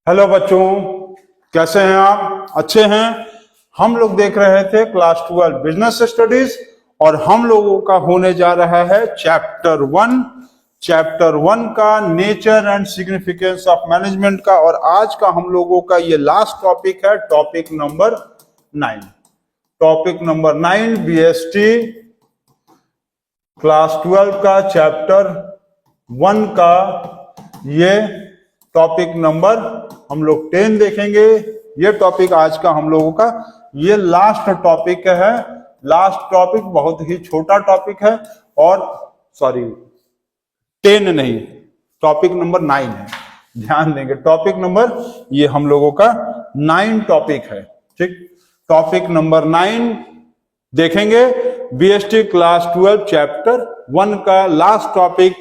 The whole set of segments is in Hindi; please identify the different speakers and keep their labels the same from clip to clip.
Speaker 1: हेलो बच्चों, कैसे हैं आप? अच्छे हैं। हम लोग देख रहे थे क्लास 12 बिजनेस स्टडीज और हम लोगों का होने जा रहा है चैप्टर 1 का nature and significance of management का। और आज का हम लोगों का ये लास्ट टॉपिक है, टॉपिक नंबर 9 बीएसटी क्लास 12 का चैप्टर 1 का ये टॉपिक नंबर हम लोग 10 देखेंगे। ये टॉपिक आज का हम लोगों का ये लास्ट टॉपिक है। लास्ट टॉपिक बहुत ही छोटा टॉपिक है और 10 नहीं, टॉपिक नंबर 9 है। ध्यान देंगे, टॉपिक नंबर ये हम लोगों का 9 टॉपिक है। ठीक, टॉपिक नंबर 9 देखेंगे। बीएसटी क्लास 12 चैप्टर 1 का लास्ट टॉपिक,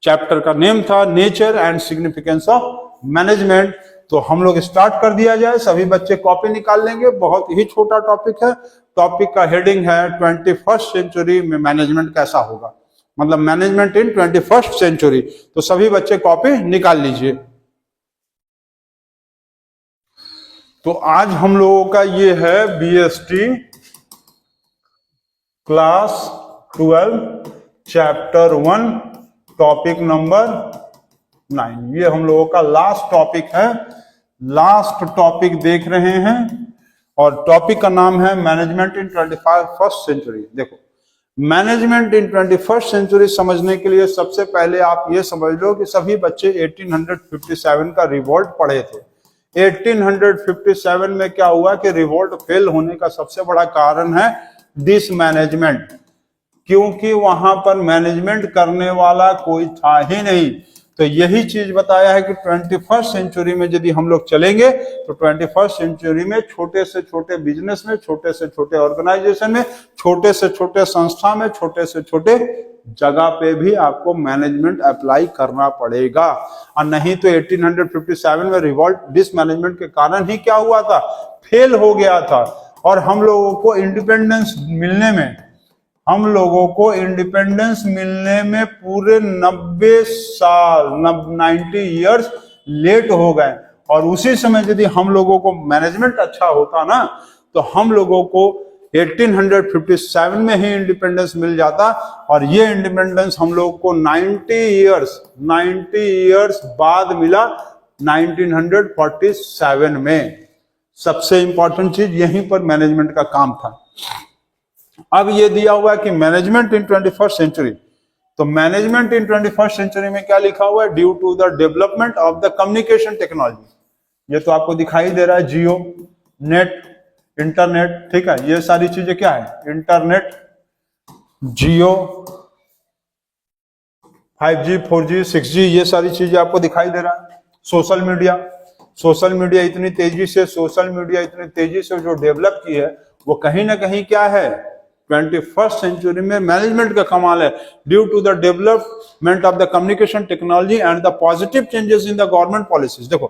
Speaker 1: चैप्टर का नेम था nature and significance of management. तो हम लोग स्टार्ट कर दिया जाए, सभी बच्चे कॉपी निकाल लेंगे। बहुत ही छोटा टॉपिक है। टॉपिक का हेडिंग है 21st सेंचुरी में मैनेजमेंट कैसा होगा, मतलब मैनेजमेंट इन 21st सेंचुरी। तो सभी बच्चे कॉपी निकाल लीजिए। तो आज हम लोगों का ये है BST class 12 chapter 1 topic number 9। ये हम लोगों का लास्ट टॉपिक है। लास्ट टॉपिक देख रहे हैं और टॉपिक का नाम है मैनेजमेंट इन 21st सेंचुरी। देखो, मैनेजमेंट इन 21st सेंचुरी समझने के लिए सबसे पहले आप ये समझ लो कि सभी बच्चे 1857 का रिवोल्ट पढ़े थे। 1857 में क्या हुआ कि रिवोल्ट फेल होने का सबसे बड़ा कारण है डिसमैनेजमेंट, क्योंकि वहां पर मैनेजमेंट करने वाला कोई था ही नहीं। तो यही चीज बताया है कि 21st सेंचुरी में यदि हम लोग चलेंगे तो 21st सेंचुरी में छोटे से छोटे बिजनेस में, छोटे से छोटे ऑर्गेनाइजेशन में, छोटे से छोटे संस्था में, छोटे से छोटे जगह पे भी आपको मैनेजमेंट अप्लाई करना पड़ेगा। और नहीं तो 1857 में रिवोल्ट डिसमैनेजमेंट के कारण ही क्या हुआ था, फेल हो गया था। और हम लोगों को इंडिपेंडेंस मिलने में पूरे 90 साल 90 इयर्स लेट हो गए। और उसी समय यदि हम लोगों को मैनेजमेंट अच्छा होता ना, तो हम लोगों को 1857 में ही इंडिपेंडेंस मिल जाता। और ये इंडिपेंडेंस हम लोगों को 90 इयर्स बाद मिला, 1947 में। सबसे इंपॉर्टेंट चीज यहीं पर मैनेजमेंट का काम था। अब ये दिया हुआ है कि मैनेजमेंट इन 21st सेंचुरी, तो मैनेजमेंट इन 21st सेंचुरी में क्या लिखा हुआ है, due to the development of the communication technology. ये तो आपको दिखाई दे रहा है, जियो, नेट, इंटरनेट। ठीक है, ये सारी चीजें क्या है, इंटरनेट, जियो, 5G 4G 6G, ये सारी चीजें आपको दिखाई दे रहा है। सोशल मीडिया इतनी तेजी से जो डेवलप की है, वो कहीं ना कहीं क्या है, 21st सेंचुरी में मैनेजमेंट का कमाल है। Due to the development of the communication technology and the positive changes in the government policies. देखो,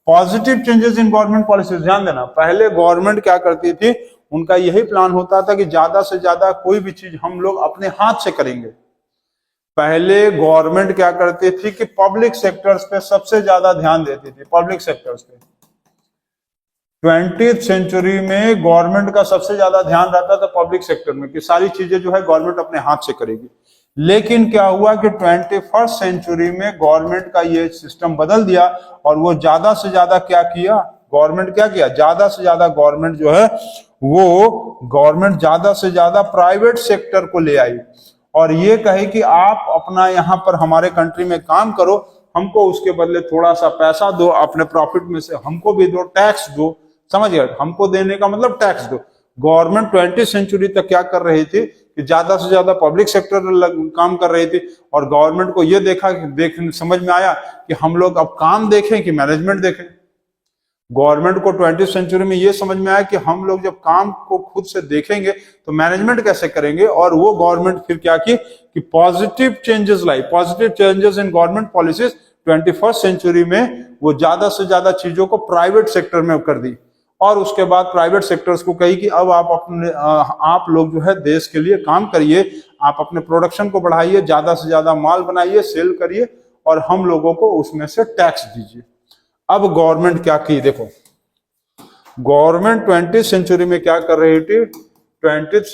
Speaker 1: positive changes in government policies, ध्यान देना। पहले गवर्नमेंट क्या करती थी, उनका यही प्लान होता था कि ज्यादा से ज्यादा कोई भी चीज हम लोग अपने हाथ से करेंगे। पहले गवर्नमेंट क्या करती थी कि पब्लिक सेक्टर्स पे सबसे ज्यादा ध्यान देती थी, पब्लिक सेक्टर्स पे। 20th सेंचुरी में गवर्नमेंट का सबसे ज्यादा ध्यान रहता था पब्लिक सेक्टर में कि सारी चीजें जो है गवर्नमेंट अपने हाथ से करेगी। लेकिन क्या हुआ कि 21st सेंचुरी में गवर्नमेंट का ये सिस्टम बदल दिया और वो ज्यादा से ज्यादा क्या किया, ज्यादा से ज्यादा गवर्नमेंट जो है वो गवर्नमेंट ज्यादा से ज्यादा प्राइवेट सेक्टर को ले आई और ये कहे कि आप अपना यहाँ पर हमारे कंट्री में काम करो, हमको उसके बदले थोड़ा सा पैसा दो, अपने प्रॉफिट में से हमको भी दो, टैक्स दो। समझ गए, हमको देने का मतलब टैक्स दो। गवर्नमेंट 20th सेंचुरी तक क्या कर रही थी कि ज्यादा से ज्यादा पब्लिक सेक्टर काम कर रही थी। और गवर्नमेंट को ये समझ में आया कि हम लोग अब काम देखें कि मैनेजमेंट देखें। गवर्नमेंट को 20th सेंचुरी में ये समझ में आया कि हम लोग जब काम को खुद से देखेंगे तो मैनेजमेंट कैसे करेंगे। और वो गवर्नमेंट फिर क्या की कि positive changes in government policies 21st century में वो ज्यादा से ज्यादा चीजों को प्राइवेट सेक्टर में कर दी। और उसके बाद प्राइवेट सेक्टर्स को कही कि अब आप लोग जो है देश के लिए काम करिए, आप अपने प्रोडक्शन को बढ़ाइए, ज्यादा से ज्यादा माल बनाइए, सेल करिए और हम लोगों को उसमें से टैक्स दीजिए। अब गवर्नमेंट क्या की, देखो गवर्नमेंट 20th सेंचुरी में क्या कर रही थी, 20th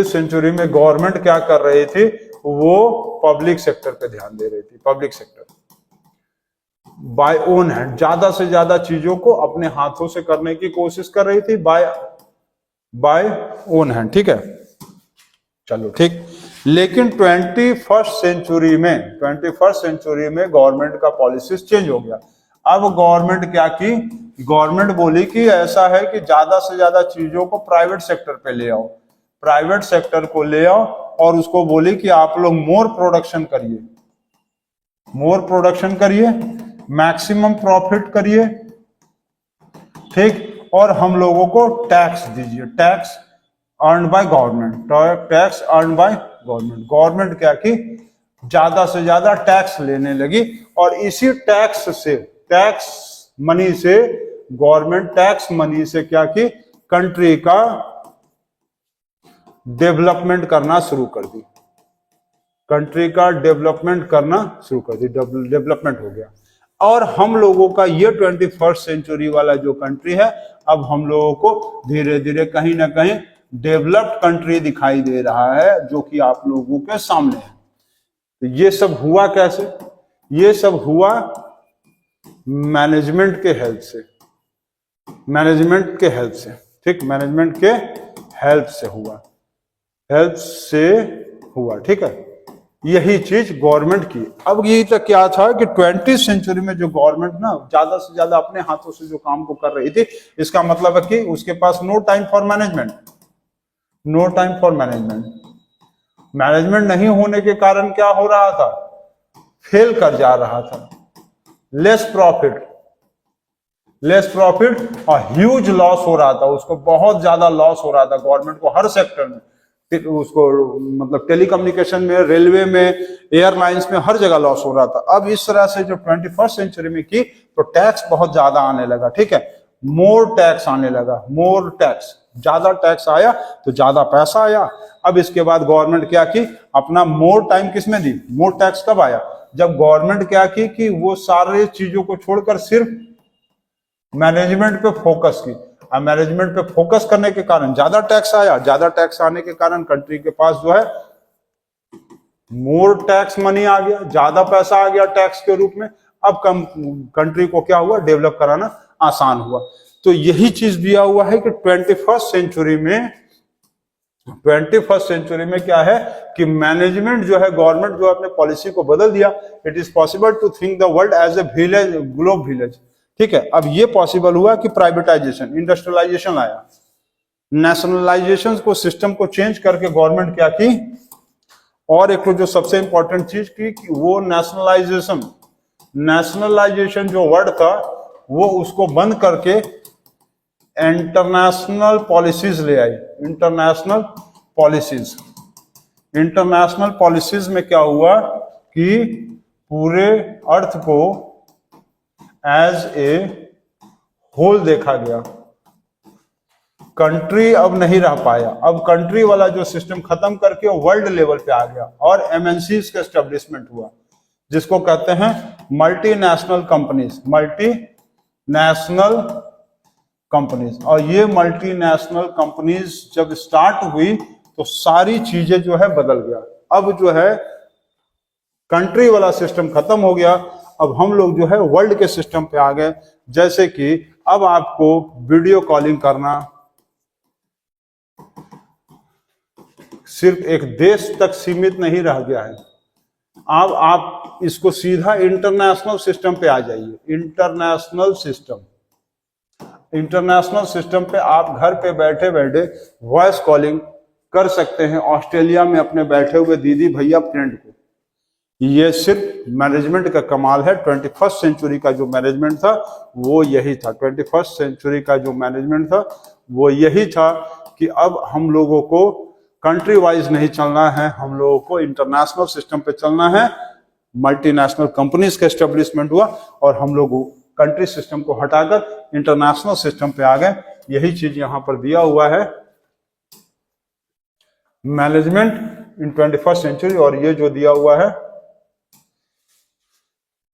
Speaker 1: सेंचुरी में गवर्नमेंट क्या कर रही थी, वो पब्लिक सेक्टर पे ध्यान दे रही थी। Public sector by own hand ज्यादा से ज्यादा चीजों को अपने हाथों से करने की कोशिश कर रही थी, बाय ओन हैंड, ठीक है, चलो ठीक। लेकिन 21st सेंचुरी में गवर्नमेंट का पॉलिसीज चेंज हो गया। अब गवर्नमेंट क्या की, गवर्नमेंट बोली कि ऐसा है कि ज्यादा से ज्यादा चीजों को प्राइवेट सेक्टर पे ले आओ, प्राइवेट सेक्टर को ले आओ, और उसको बोली कि आप लोग मोर प्रोडक्शन करिए, मैक्सिमम प्रॉफिट करिए, ठीक, और हम लोगों को टैक्स दीजिए, tax earn by government. Government क्या की, ज्यादा से ज्यादा टैक्स लेने लगी, और इसी टैक्स मनी से गवर्नमेंट टैक्स मनी से क्या की, कंट्री का डेवलपमेंट करना शुरू कर दी, डेवलपमेंट हो गया। और हम लोगों का ये 21st सेंचुरी वाला जो कंट्री है, अब हम लोगों को धीरे धीरे कहीं ना कहीं डेवलप्ड कंट्री दिखाई दे रहा है, जो कि आप लोगों के सामने है। तो ये सब हुआ कैसे, ये सब हुआ मैनेजमेंट के हेल्प से, ठीक, मैनेजमेंट के हेल्प से हुआ, ठीक है। यही चीज गवर्नमेंट की। अब यही तक क्या था कि 20th सेंचुरी में जो गवर्नमेंट ना ज्यादा से ज्यादा अपने हाथों से जो काम को कर रही थी, इसका मतलब है कि उसके पास नो टाइम फॉर मैनेजमेंट नहीं होने के कारण क्या हो रहा था, फेल कर जा रहा था, लेस प्रॉफिट और ह्यूज लॉस हो रहा था, उसको बहुत ज्यादा लॉस हो रहा था गवर्नमेंट को हर सेक्टर में, उसको मतलब टेलीकम्युनिकेशन में, रेलवे में, एयरलाइंस में, हर जगह लॉस हो रहा था। अब इस तरह से जो 21st सेंचुरी में की, तो टैक्स बहुत ज्यादा आने लगा, ठीक है, मोर टैक्स आने लगा, ज्यादा टैक्स आया तो ज्यादा पैसा आया। अब इसके बाद गवर्नमेंट क्या की, अपना मोर टाइम किसमें दी, मोर टैक्स कब आया, जब गवर्नमेंट क्या की कि वो सारे चीजों को छोड़कर सिर्फ मैनेजमेंट पे फोकस की। अब मैनेजमेंट पे फोकस करने के कारण ज्यादा टैक्स आया, ज्यादा टैक्स आने के कारण कंट्री के पास जो है मोर टैक्स मनी आ गया, ज्यादा पैसा आ गया टैक्स के रूप में। अब कंट्री को क्या हुआ, डेवलप कराना आसान हुआ। तो यही चीज दिया हुआ है कि 21st सेंचुरी में क्या है कि मैनेजमेंट जो है, गवर्नमेंट जो अपने पॉलिसी को बदल दिया। It is possible to think the world as a village, globe village, ठीक है। अब ये पॉसिबल हुआ कि प्राइवेटाइजेशन, इंडस्ट्रियलाइजेशन आया, नेशनलाइजेशन को, सिस्टम को चेंज करके गवर्नमेंट क्या की, और एक जो सबसे इंपॉर्टेंट चीज की कि वो नेशनलाइजेशन जो वर्ड था, वो उसको बंद करके इंटरनेशनल पॉलिसीज ले आई। इंटरनेशनल पॉलिसीज में क्या हुआ कि पूरे अर्थ को एज ए होल देखा गया। कंट्री अब नहीं रह पाया, अब कंट्री वाला जो सिस्टम खत्म करके वर्ल्ड लेवल पे आ गया, और एमएनसीज का एस्टेब्लिशमेंट हुआ, जिसको कहते हैं मल्टीनेशनल कंपनीज। और ये मल्टीनेशनल कंपनीज जब स्टार्ट हुई तो सारी चीजें जो है बदल गया। अब जो है कंट्री वाला सिस्टम खत्म हो गया, अब हम लोग जो है वर्ल्ड के सिस्टम पे आ गए। जैसे कि अब आपको वीडियो कॉलिंग करना सिर्फ एक देश तक सीमित नहीं रह गया है, अब आप इसको सीधा इंटरनेशनल सिस्टम पे आ जाइए। इंटरनेशनल सिस्टम पे आप घर पे बैठे बैठे वॉइस कॉलिंग कर सकते हैं ऑस्ट्रेलिया में अपने बैठे हुए दीदी भैया फ्रेंड को। ये सिर्फ मैनेजमेंट का कमाल है। 21st सेंचुरी का जो मैनेजमेंट था वो यही था। 21st सेंचुरी का जो मैनेजमेंट था वो यही था कि अब हम लोगों को कंट्री वाइज नहीं चलना है, हम लोगों को इंटरनेशनल सिस्टम पे चलना है। मल्टीनेशनल कंपनीज का एस्टेब्लिशमेंट हुआ और हम लोग कंट्री सिस्टम को हटाकर इंटरनेशनल सिस्टम पे आ गए। यही चीज यहां पर दिया हुआ है, मैनेजमेंट इन 21st सेंचुरी। और ये जो दिया हुआ है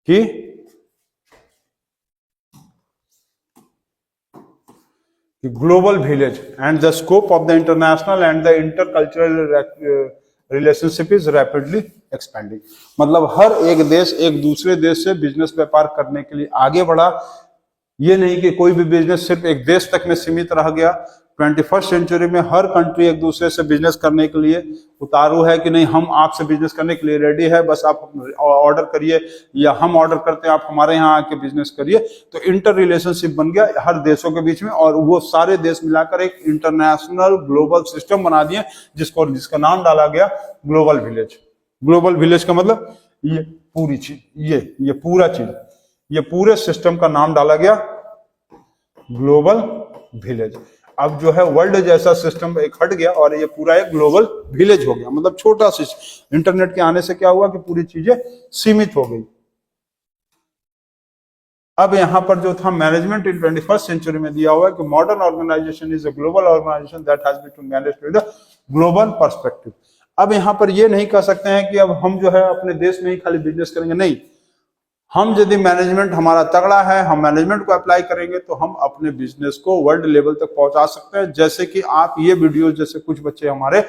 Speaker 1: कि कि global village and the scope of the international and the intercultural relationship is rapidly expanding. मतलब हर एक देश एक दूसरे देश से बिजनेस व्यापार करने के लिए आगे बढ़ा। ये नहीं कि कोई भी बिजनेस सिर्फ एक देश तक में सीमित रह गया। 21st सेंचुरी में हर कंट्री एक दूसरे से बिजनेस करने के लिए उतारू है कि नहीं, हम आपसे बिजनेस करने के लिए रेडी है, बस आप ऑर्डर करिए या हम ऑर्डर करते हैं, आप हमारे यहाँ आके बिजनेस करिए। तो इंटर रिलेशनशिप बन गया हर देशों के बीच में, और वो सारे देश मिलाकर एक इंटरनेशनल ग्लोबल सिस्टम बना दिए जिसका नाम डाला गया ग्लोबल विलेज। ग्लोबल विलेज का मतलब ये पूरी चीज, ये पूरा चीज, ये पूरे सिस्टम का नाम डाला गया ग्लोबल विलेज। अब जो है वर्ल्ड जैसा सिस्टम एक हट गया और ये पूरा एक ग्लोबल विलेज हो गया। मतलब छोटा सा, इंटरनेट के आने से क्या हुआ कि पूरी चीजें सीमित हो गई। अब यहां पर जो था मैनेजमेंट इन 21st सेंचुरी में दिया हुआ है कि modern organisation is a global organisation that has been to manage with the global perspective. अब यहां पर ये नहीं कह सकते हैं कि अब हम जो है अपने देश में ही खाली बिजनेस करेंगे, नहीं। हम यदि मैनेजमेंट हमारा तगड़ा है, हम मैनेजमेंट को अप्लाई करेंगे तो हम अपने बिजनेस को वर्ल्ड लेवल तक पहुंचा सकते हैं। जैसे कि आप ये वीडियो, जैसे कुछ बच्चे हमारे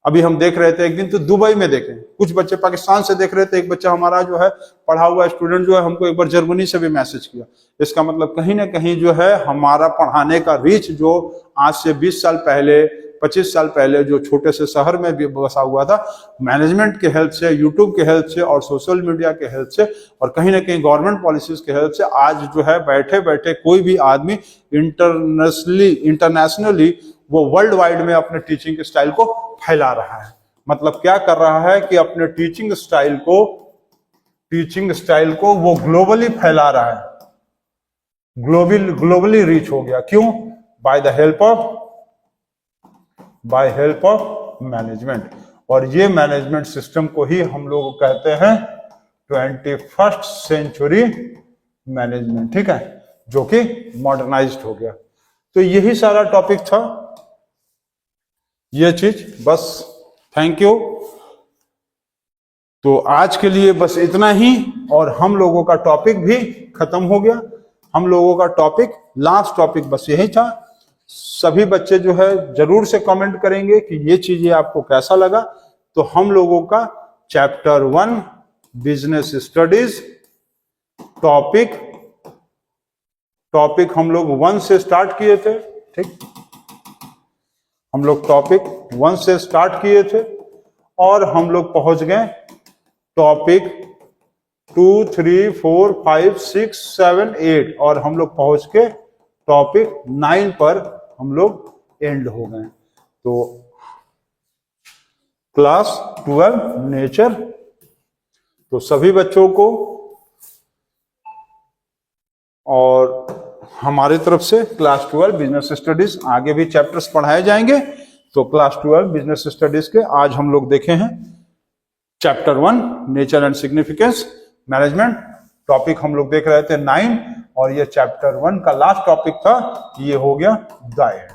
Speaker 1: अभी हम देख रहे थे, एक दिन तो दुबई में देखे, कुछ बच्चे पाकिस्तान से देख रहे थे, एक बच्चा हमारा जो है पढ़ा हुआ स्टूडेंट जो है हमको एक बार जर्मनी से भी मैसेज किया। इसका मतलब कहीं ना कहीं जो है हमारा पढ़ाने का रीच, जो आज से 20 साल पहले 25 साल पहले जो छोटे से शहर में भी बसा हुआ था, मैनेजमेंट के हेल्प से, यूट्यूब के हेल्प से और सोशल मीडिया के हेल्प से और कहीं ना कहीं गवर्नमेंट पॉलिसीज के हेल्प से आज जो है बैठे बैठे कोई भी आदमी इंटरनेशनली वो वर्ल्ड वाइड में अपने टीचिंग स्टाइल को फैला रहा है। मतलब क्या कर रहा है कि अपने टीचिंग स्टाइल को वो ग्लोबली फैला रहा है, ग्लोबली रीच हो गया। क्यों? By help of management. और ये मैनेजमेंट सिस्टम को ही हम लोग कहते हैं 21st सेंचुरी मैनेजमेंट, ठीक है, जो कि मॉडर्नाइज्ड हो गया। तो यही सारा टॉपिक था, ये चीज बस। Thank you. तो आज के लिए बस इतना ही, और हम लोगों का टॉपिक भी खत्म हो गया। हम लोगों का टॉपिक, लास्ट टॉपिक बस यही था। सभी बच्चे जो है जरूर से कमेंट करेंगे कि ये चीजें आपको कैसा लगा। तो हम लोगों का चैप्टर 1 बिजनेस स्टडीज टॉपिक हम लोग 1 से स्टार्ट किए थे, ठीक। हम लोग टॉपिक 1 से स्टार्ट किए थे और हम लोग पहुंच गए टॉपिक 2, 3, 4, 5, 6, 7, 8 और हम लोग पहुंच के टॉपिक 9 पर हम लोग एंड हो गए। तो क्लास 12 नेचर, तो सभी बच्चों को और हमारी तरफ से क्लास 12 बिजनेस स्टडीज, आगे भी चैप्टर्स पढ़ाए जाएंगे। तो क्लास 12 बिजनेस स्टडीज के आज हम लोग देखे हैं chapter 1 nature and significance management. Topic हम लोग देख रहे थे 9 और ये चैप्टर 1 का लास्ट टॉपिक था, ये हो गया द एंड।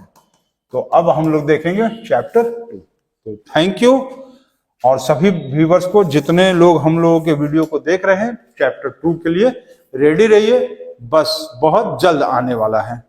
Speaker 1: तो अब हम लोग देखेंगे चैप्टर 2। तो थैंक यू। और सभी व्यूवर्स को, जितने लोग हम लोगों के वीडियो को देख रहे हैं, चैप्टर 2 के लिए रेडी रहिए, बस बहुत जल्द आने वाला है।